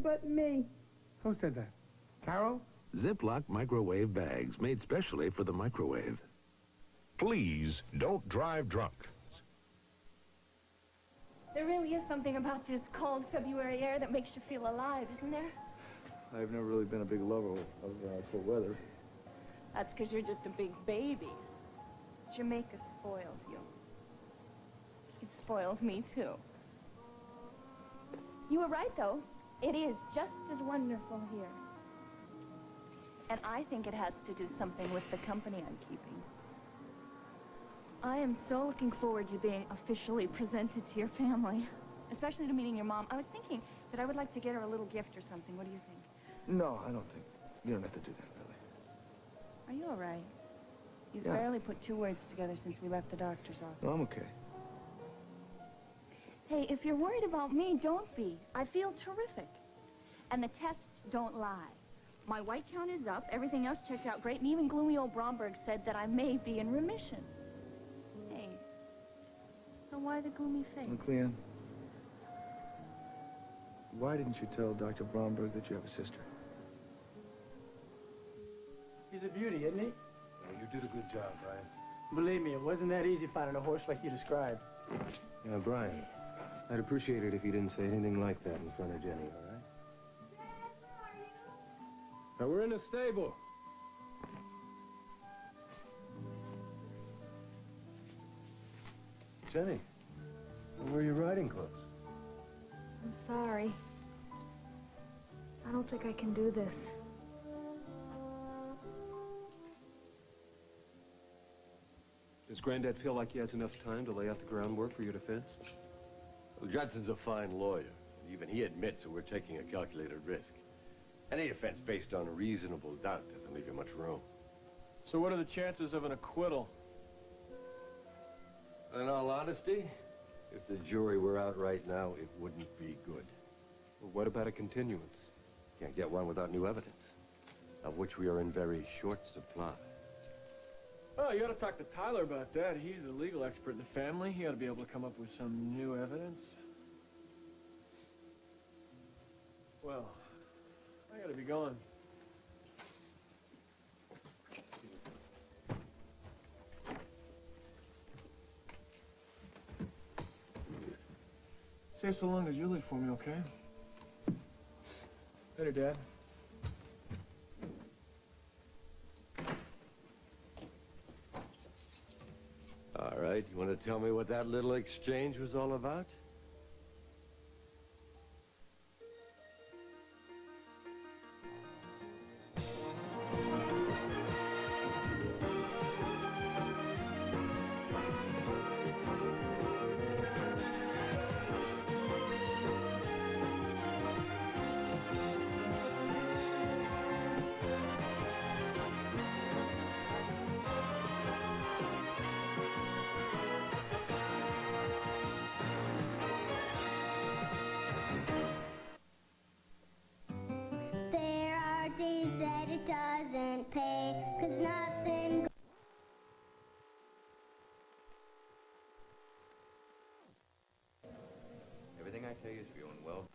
but me. Who said that? Carol? Ziploc microwave bags made specially for the microwave. Please don't drive drunk. There really is something about this cold February air that makes you feel alive, isn't there? I've never really been a big lover of cold weather. That's because you're just a big baby. Jamaica spoiled you. It spoiled me, too. You were right, though. It is just as wonderful here. And I think it has to do something with the company I'm keeping. I am so looking forward to being officially presented to your family, especially to meeting your mom. I was thinking that I would like to get her a little gift or something. What do you think? No, I don't think. You don't have to do that, really. Are you all right? You've Yeah. barely put two words together since we left the doctor's office. No, I'm okay. Hey, if you're worried about me, don't be. I feel terrific. And the tests don't lie. My white count is up, everything else checked out great, and even gloomy old Bromberg said that I may be in remission. Hey, so why the gloomy face? Look, Leanne, why didn't you tell Dr. Bromberg that you have a sister? He's a beauty, isn't he? Well, you did a good job, Brian. Believe me, it wasn't that easy finding a horse like you described. Yeah, Brian, I'd appreciate it if you didn't say anything like that in front of Jenny, all right? Now, we're in the stable. Jenny, where are your riding clothes? I'm sorry. I don't think I can do this. Does Granddad feel like he has enough time to lay out the groundwork for your defense? Well, Judson's a fine lawyer. Even he admits that we're taking a calculated risk. Any defense based on reasonable doubt doesn't leave you much room. So what are the chances of an acquittal? In all honesty, if the jury were out right now, it wouldn't be good. Well, what about a continuance? Can't get one without new evidence, of which we are in very short supply. Oh, you ought to talk to Tyler about that. He's the legal expert in the family. He ought to be able to come up with some new evidence. Well, I gotta be going. Stay so long as you live for me, okay? Later, Dad. All right, you want to tell me what that little exchange was all about? There are days that it doesn't pay, 'cause nothing. Everything I tell you is for your own well.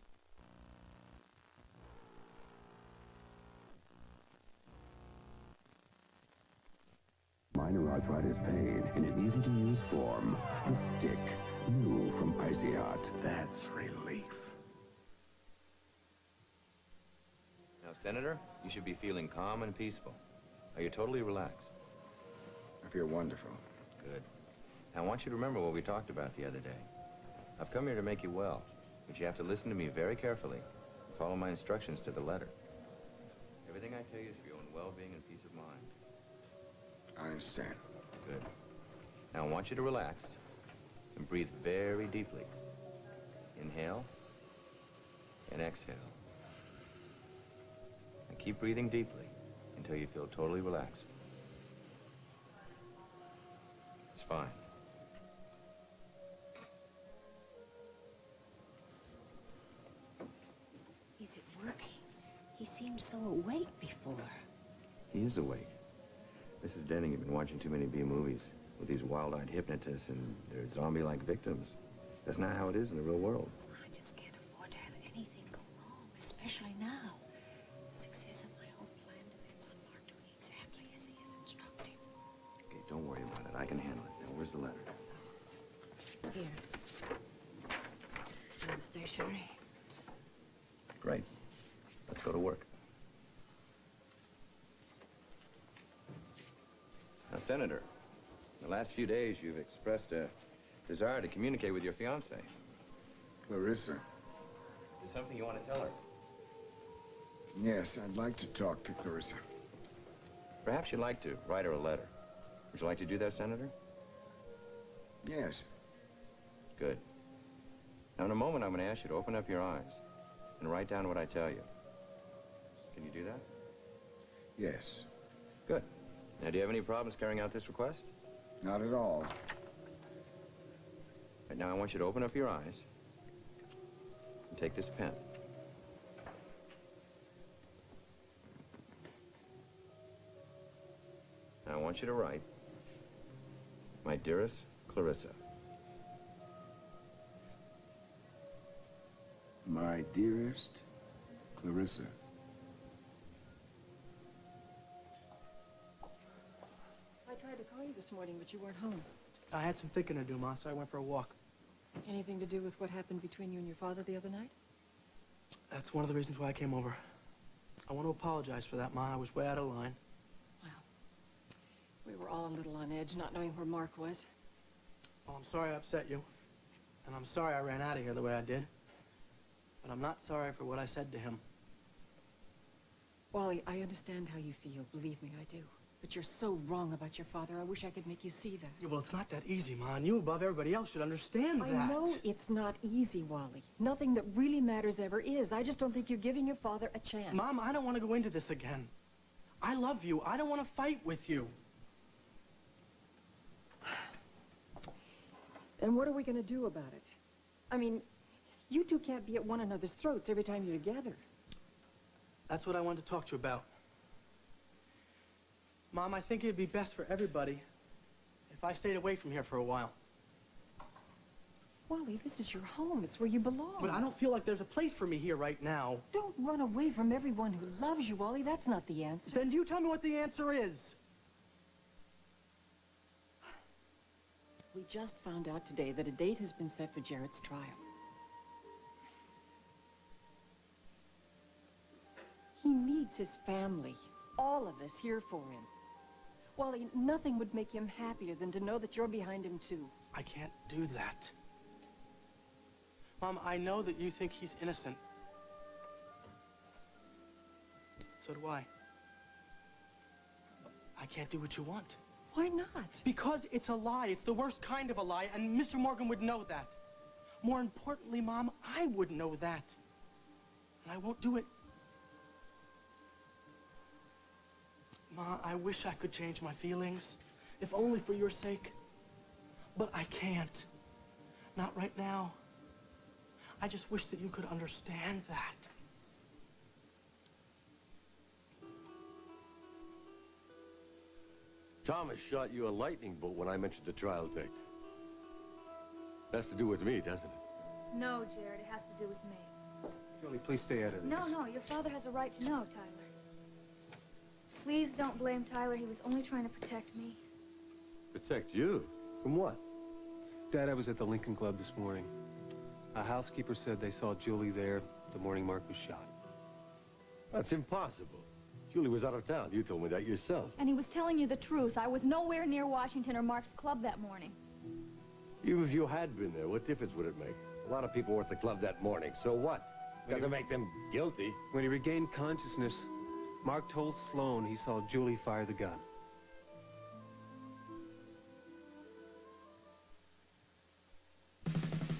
Minor arthritis pain in an easy-to-use form. A stick, new from Icy Hot. That's relief. Now, Senator, you should be feeling calm and peaceful. Are you totally relaxed? I feel wonderful. Good. Now, I want you to remember what we talked about the other day. I've come here to make you well, but you have to listen to me very carefully and follow my instructions to the letter. Everything I tell you is for your own well-being and peace of mind. I understand. Good. Now, I want you to relax and breathe very deeply. Inhale and exhale. And keep breathing deeply until you feel totally relaxed. It's fine. Is it working? He seemed so awake before. He is awake. Mrs. Denning had been watching too many B movies with these wild-eyed hypnotists and their zombie-like victims. That's not how it is in the real world. I just can't afford to have anything go wrong, especially especially now. The success of my whole plan depends on Mark doing exactly as he is instructed. Okay, don't worry about it. I can handle it. Now, where's the letter? Here. In the stationery. Great. Let's go to work. Now, Senator, in the last few days, you've expressed a desire to communicate with your fiancée. Clarissa. There's something you want to tell her. Yes, I'd like to talk to Clarissa. Perhaps you'd like to write her a letter. Would you like to do that, Senator? Yes. Good. Now, in a moment, I'm going to ask you to open up your eyes and write down what I tell you. Can you do that? Yes. Good. Now, do you have any problems carrying out this request? Not at all. Right now, I want you to open up your eyes and take this pen. Now, I want you to write, "My dearest Clarissa." My dearest Clarissa. I tried to call you this morning, but you weren't home. I had some thinking to do, Ma, so I went for a walk. Anything to do with what happened between you and your father the other night? That's one of the reasons why I came over. I want to apologize for that, Ma. I was way out of line. Well, we were all a little on edge, not knowing where Mark was. Well, I'm sorry I upset you. And I'm sorry I ran out of here the way I did. But I'm not sorry for what I said to him. Wally, I understand how you feel. Believe me, I do. But you're so wrong about your father. I wish I could make you see that. Yeah, well, it's not that easy, Ma, and you above everybody else should understand that. I know it's not easy, Wally. Nothing that really matters ever is. I just don't think you're giving your father a chance. Mom, I don't want to go into this again. I love you. I don't want to fight with you. And what are we going to do about it? I mean, you two can't be at one another's throats every time you're together. That's what I wanted to talk to you about. Mom, I think it'd be best for everybody if I stayed away from here for a while. Wally, this is your home. It's where you belong. But I don't feel like there's a place for me here right now. Don't run away from everyone who loves you, Wally. That's not the answer. Then you tell me what the answer is. We just found out today that a date has been set for Jarrett's trial. He needs his family, all of us here for him. Wally, nothing would make him happier than to know that you're behind him, too. I can't do that. Mom, I know that you think he's innocent. So do I. I can't do what you want. Why not? Because it's a lie. It's the worst kind of a lie, and Mr. Morgan would know that. More importantly, Mom, I would know that. And I won't do it. Ma, I wish I could change my feelings, if only for your sake. But I can't. Not right now. I just wish that you could understand that. Thomas shot you a lightning bolt when I mentioned the trial date. Has to do with me, doesn't it? No, Jared, it has to do with me. Julie, please stay out of this. No, your father has a right to know, Tyler. Please don't blame Tyler. He was only trying to protect me. Protect you? From what? Dad, I was at the Lincoln Club this morning. A housekeeper said they saw Julie there the morning Mark was shot. That's impossible. Julie was out of town. You told me that yourself. And he was telling you the truth. I was nowhere near Washington or Mark's club that morning. Even if you had been there, what difference would it make? A lot of people were at the club that morning. So what? Doesn't make them guilty. When he regained consciousness, Mark told Sloan he saw Julie fire the gun.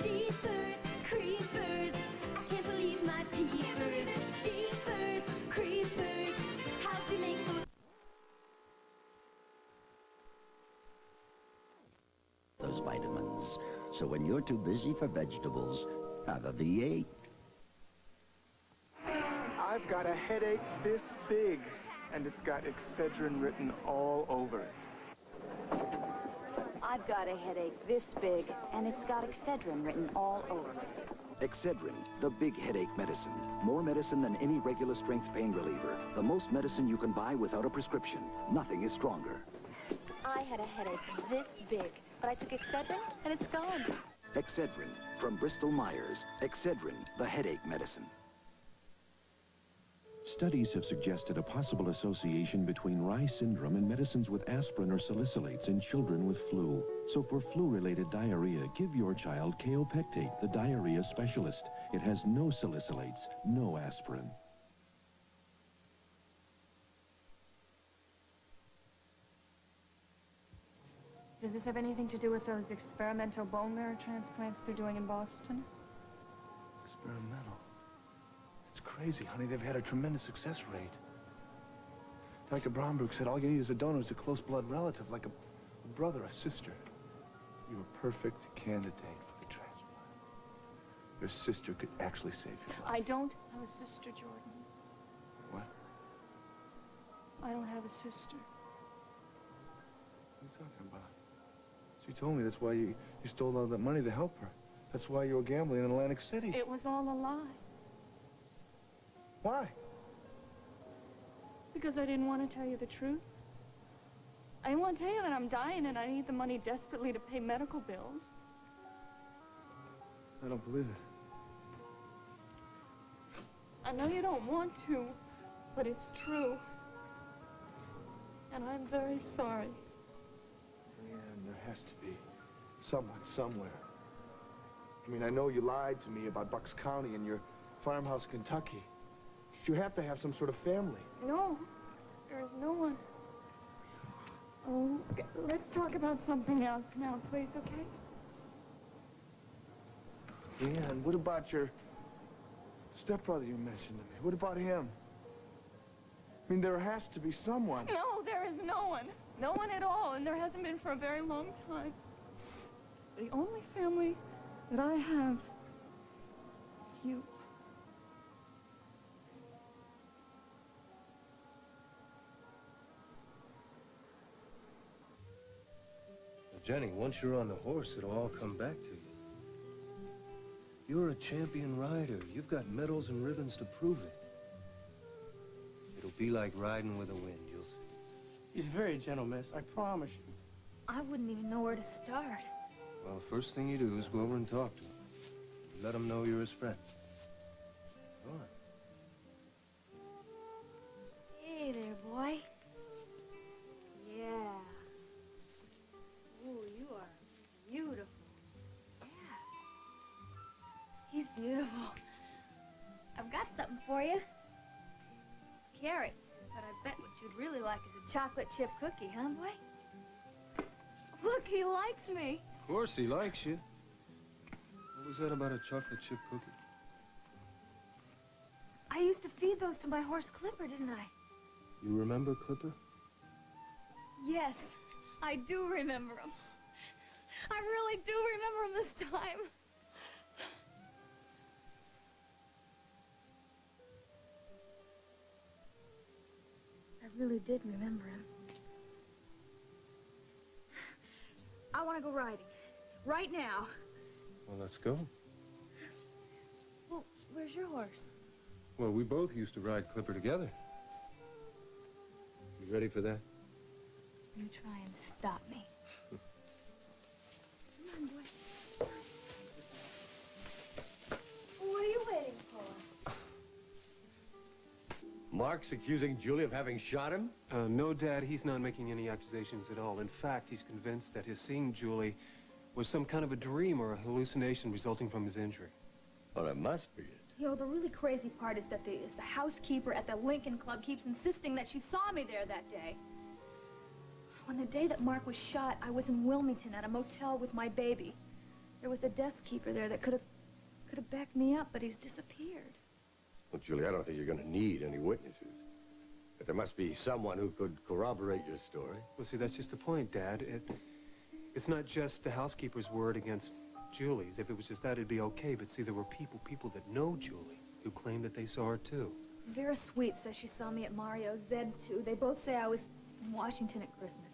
Jeepers, creepers, I can't believe my peepers. Jeepers, creepers, how'd you make those vitamins? So when you're too busy for vegetables, have a V8. I've got a headache this big, and it's got Excedrin written all over it. I've got a headache this big, and it's got Excedrin written all over it. Excedrin, the big headache medicine. More medicine than any regular strength pain reliever. The most medicine you can buy without a prescription. Nothing is stronger. I had a headache this big, but I took Excedrin and it's gone. Excedrin, from Bristol Myers. Excedrin, the headache medicine. Studies have suggested a possible association between Rye syndrome and medicines with aspirin or salicylates in children with flu. So for flu-related diarrhea, give your child Kaopectate, the diarrhea specialist. It has no salicylates, no aspirin. Does this have anything to do with those experimental bone marrow transplants they're doing in Boston? Experimental. It's crazy, honey. They've had a tremendous success rate. Dr. Bromberg said all you need is a donor who's a close blood relative, like a brother, a sister. You're a perfect candidate for the transplant. Your sister could actually save your life. I don't have a sister, Jordan. What? I don't have a sister. What are you talking about? She told me that's why you stole all that money to help her. That's why you were gambling in Atlantic City. It was all a lie. Why? Because I didn't want to tell you the truth. I didn't want to tell you that I'm dying and I need the money desperately to pay medical bills. I don't believe it. I know you don't want to, but it's true. And I'm very sorry. And there has to be someone somewhere. I mean, I know you lied to me about Bucks County and your farmhouse, Kentucky. You have to have some sort of family. No, there is no one. Oh, let's talk about something else now, please, okay? Yeah, and what about your stepbrother you mentioned to me? What about him? I mean, there has to be someone. No, there is no one. No one at all, and there hasn't been for a very long time. The only family that I have is you. Jenny, once you're on the horse, it'll all come back to you. You're a champion rider. You've got medals and ribbons to prove it. It'll be like riding with the wind, you'll see. He's very gentle, miss, I promise you. I wouldn't even know where to start. Well, the first thing you do is go over and talk to him. Let him know you're his friend. Go on. Hey there, boy. Yeah. Oh, you are beautiful. Yeah. He's beautiful. I've got something for you. Carrot. But I bet what you'd really like is a chocolate chip cookie, huh, boy? Look, he likes me. Of course he likes you. What was that about a chocolate chip cookie? I used to feed those to my horse Clipper, didn't I? You remember Clipper? Yes, I do remember him. I really do remember him this time. I really did remember him. I want to go riding. Right now. Well, let's go. Well, where's your horse? Well, we both used to ride Clipper together. You ready for that? You try and stop me. Come on, boy. What are you waiting for? Mark's accusing Julie of having shot him? No, Dad, he's not making any accusations at all. In fact, he's convinced that his seeing Julie was some kind of a dream or a hallucination resulting from his injury. Well, that must be it. You know, the really crazy part is that the housekeeper at the Lincoln Club keeps insisting that she saw me there that day. On the day that Mark was shot, I was in Wilmington at a motel with my baby. There was a desk keeper there that could have backed me up, but he's disappeared. Well, Julie, I don't think you're going to need any witnesses. But there must be someone who could corroborate your story. Well, see, that's just the point, Dad. It's not just the housekeeper's word against Julie's. If it was just that, it'd be okay. But see, there were people that know Julie who claim that they saw her, too. Vera Sweet says she saw me at Mario's. Zed, too. They both say I was in Washington at Christmas.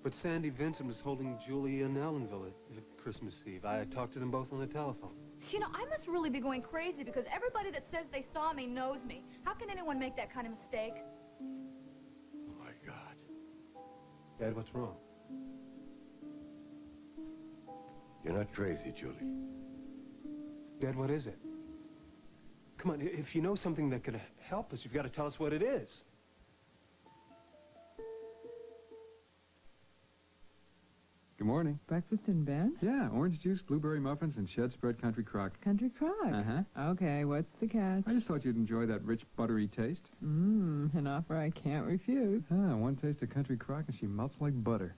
But Sandy Vincent was holding Julie in Ellenville at Christmas Eve. I talked to them both on the telephone. You know, I must really be going crazy because everybody that says they saw me knows me. How can anyone make that kind of mistake? Oh, my God. Dad, what's wrong? You're not crazy, Julie. Dad, what is it? Come on, if you know something that could help us, you've got to tell us what it is. Good morning. Breakfast in bed? Yeah, orange juice, blueberry muffins, and shed spread country crock. Country crock? Uh-huh. Okay, what's the catch? I just thought you'd enjoy that rich, buttery taste. An offer I can't refuse. One taste of country crock and she melts like butter.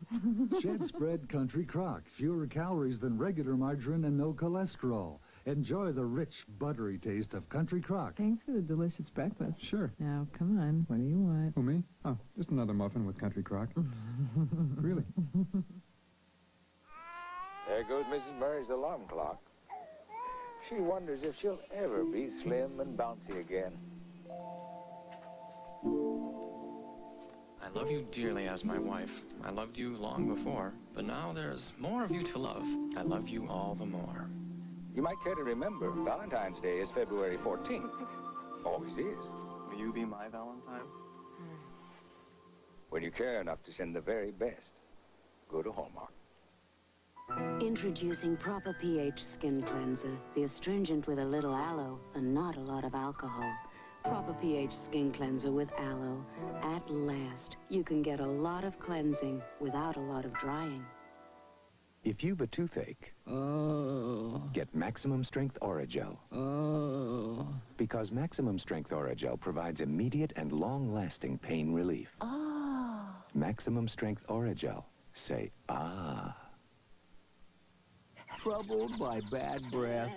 Shed spread country crock. Fewer calories than regular margarine and no cholesterol. Enjoy the rich, buttery taste of country crock. Thanks for the delicious breakfast. Sure. Now, come on, what do you want? Who, me? Oh, just another muffin with country crock. Really? There goes Mrs. Murray's alarm clock. She wonders if she'll ever be slim and bouncy again. I love you dearly as my wife. I loved you long before, but now there's more of you to love. I love you all the more. You might care to remember, Valentine's Day is February 14th. Always is. Will you be my Valentine? When you care enough to send the very best, go to Hallmark. Introducing Proper pH Skin Cleanser, the astringent with a little aloe and not a lot of alcohol. Proper pH Skin Cleanser with aloe. At last, you can get a lot of cleansing without a lot of drying. If you've a toothache, get Maximum Strength Oragel. Because Maximum Strength Oragel provides immediate and long-lasting pain relief. Maximum Strength Oragel. Say, ah. Troubled by bad breath,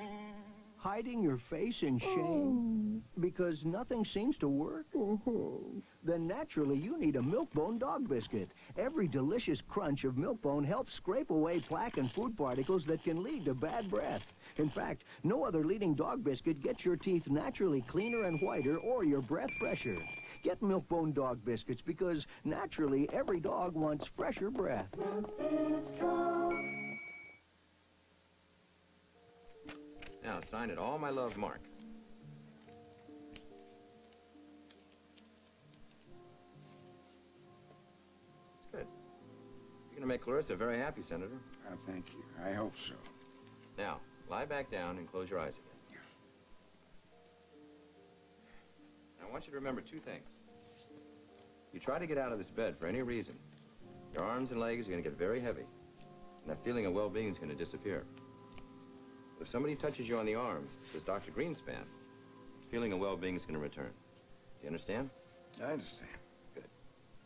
hiding your face in shame because nothing seems to work? Then naturally you need a Milk-Bone dog biscuit. Every delicious crunch of Milk-Bone helps scrape away plaque and food particles that can lead to bad breath. In fact, no other leading dog biscuit gets your teeth naturally cleaner and whiter or your breath fresher. Get Milk-Bone dog biscuits because naturally every dog wants fresher breath. Now, sign it, all my love, Mark. Good. You're going to make Clarissa very happy, Senator. Oh, thank you. I hope so. Now, lie back down and close your eyes again. I want you to remember two things. You try to get out of this bed for any reason, your arms and legs are going to get very heavy, and that feeling of well-being is going to disappear. If somebody touches you on the arm, says Dr. Greenspan, feeling of well-being is going to return. Do you understand? I understand. Good.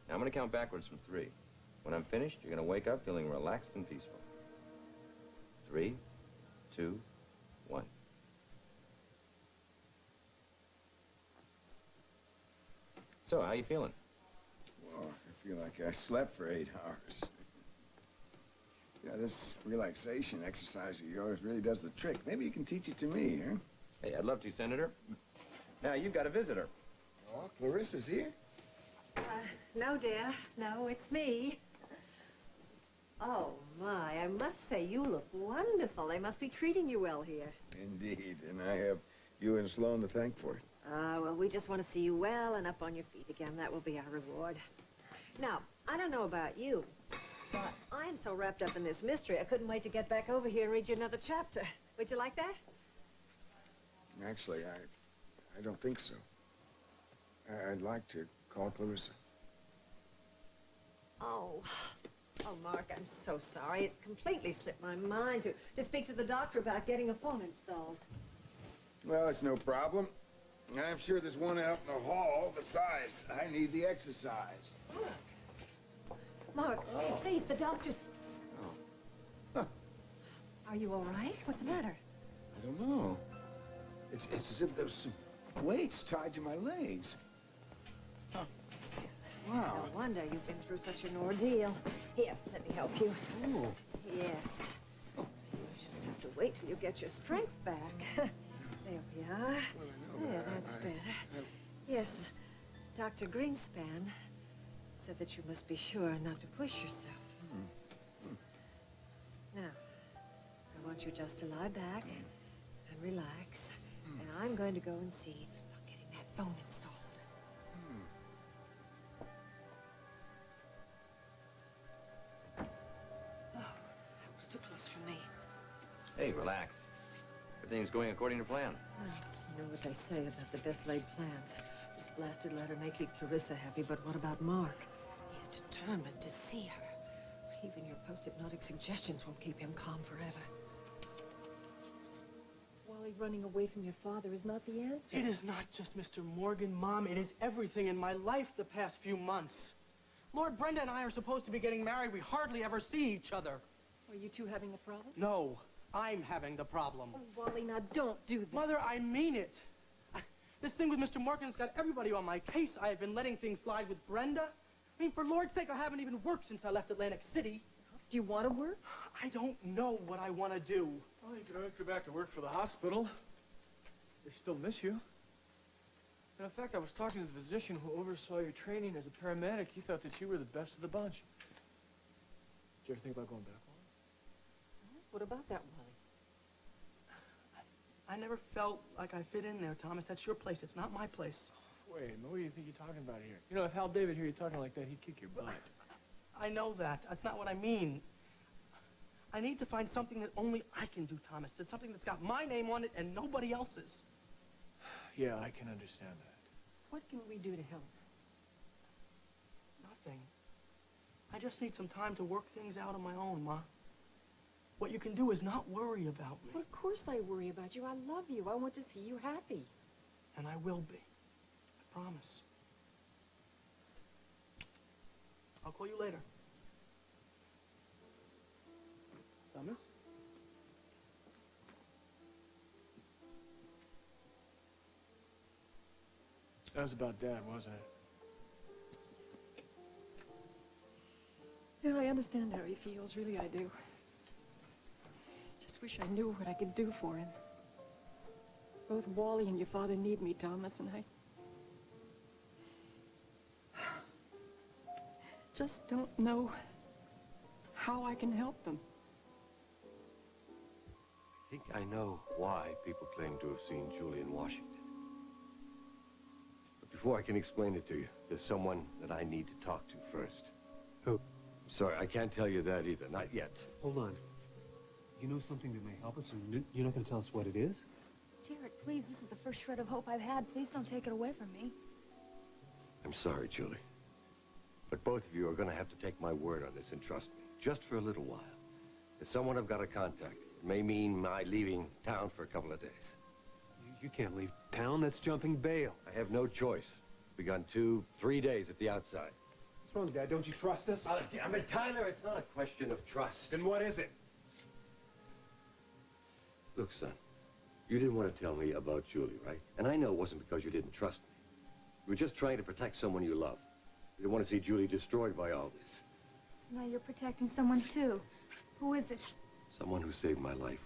Now I'm going to count backwards from 3. When I'm finished, you're going to wake up feeling relaxed and peaceful. 3, 2, 1. So, how you feeling? Well, I feel like I slept for 8 hours. Yeah, this relaxation exercise of yours really does the trick. Maybe you can teach it to me, huh? Hey, I'd love to, Senator. Now, you've got a visitor. Oh, Clarissa's here? No, dear. No, it's me. Oh, my. I must say, you look wonderful. They must be treating you well here. Indeed, and I have you and Sloan to thank for it. Well, we just want to see you well and up on your feet again. That will be our reward. Now, I don't know about you, but I'm so wrapped up in this mystery, I couldn't wait to get back over here and read you another chapter. Would you like that? Actually, I don't think so. I'd like to call Clarissa. Oh, Mark, I'm so sorry. It completely slipped my mind to speak to the doctor about getting a phone installed. Well, it's no problem. I'm sure there's one out in the hall. Besides, I need the exercise. Mark, please, the doctor's... Are you all right? What's the matter? I don't know. It's as if there's some weights tied to my legs. Wow. No wonder you've been through such an ordeal. Here, let me help you. Oh. Yes. You just have to wait till you get your strength back. There we are. Yeah, that's better. Yes, Dr. Greenspan said that you must be sure not to push yourself. Now, I want you just to lie back relax. And I'm going to go and see about getting that phone installed. Oh, that was too close for me. Hey, relax. Everything's going according to plan. You know what they say about the best laid plans. This blasted letter may keep Clarissa happy, but what about Mark? He's determined to see her. Even your post-hypnotic suggestions won't keep him calm forever. Wally, running away from your father is not the answer. It is not just Mr. Morgan, Mom. It is everything in my life the past few months. Lord Brenda and I are supposed to be getting married. We hardly ever see each other. Are you two having a problem? No, I'm having the problem. Oh, Wally, now don't do that. Mother, I mean it. This thing with Mr. Morgan has got everybody on my case. I have been letting things slide with Brenda. I mean, for Lord's sake, I haven't even worked since I left Atlantic City. Do you want to work? I don't know what I want to do. Well, you could always go back to work for the hospital. They still miss you. And in fact, I was talking to the physician who oversaw your training as a paramedic. He thought that you were the best of the bunch. Did you ever think about going back? What about that, Wally? I never felt like I fit in there, Thomas. That's your place. It's not my place. Wait, what do you think you're talking about here? You know, if Hal David heard you talking like that, he'd kick your butt. I know that. That's not what I mean. I need to find something that only I can do, Thomas. It's something that's got my name on it and nobody else's. Yeah, I can understand that. What can we do to help? Nothing. I just need some time to work things out on my own, Ma. What you can do is not worry about me. Well, of course I worry about you. I love you. I want to see you happy. And I will be. I promise. I'll call you later. Thomas? That was about Dad, wasn't it? Yeah, I understand how he feels. Really, I do. Just wish I knew what I could do for him. Both Wally and your father need me, Thomas, and I just don't know how I can help them. I think I know why people claim to have seen Julie in Washington. But before I can explain it to you, there's someone that I need to talk to first. Who? Sorry, I can't tell you that either. Not yet. Hold on. You know something that may help us, and you're not going to tell us what it is? Jared, please, this is the first shred of hope I've had. Please don't take it away from me. I'm sorry, Julie. But both of you are going to have to take my word on this and trust me, just for a little while. There's someone I've got to contact. It may mean my leaving town for a couple of days. You can't leave town. That's jumping bail. I have no choice. Begun 2-3 days at the outside. What's wrong, Dad? Don't you trust us? Oh, damn it, Tyler, it's not a question of trust. Then what is it? Look, son, you didn't want to tell me about Julie, right? And I know it wasn't because you didn't trust me. You were just trying to protect someone you loved. You didn't want to see Julie destroyed by all this. So now you're protecting someone, too. Who is it? Someone who saved my life